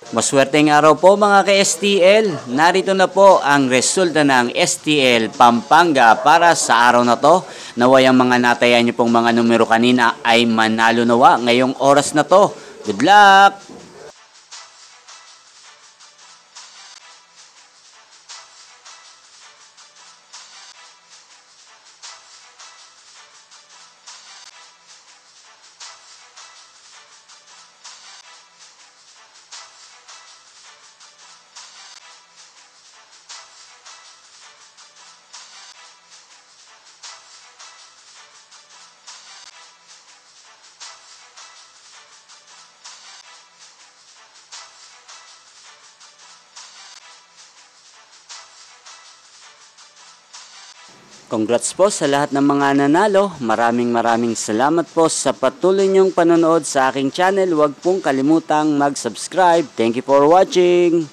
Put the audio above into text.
Maswerteng araw po mga ka-STL. Narito na po ang resulta ng STL Pampanga para sa araw na to. Naway ang mga natayan niyo pong mga numero kanina ay manalo nawa ngayong oras na to. Good luck! Congrats po sa lahat ng mga nanalo. Maraming salamat po sa patuloy niyong panonood sa aking channel. Huwag pong kalimutang mag-subscribe. Thank you for watching.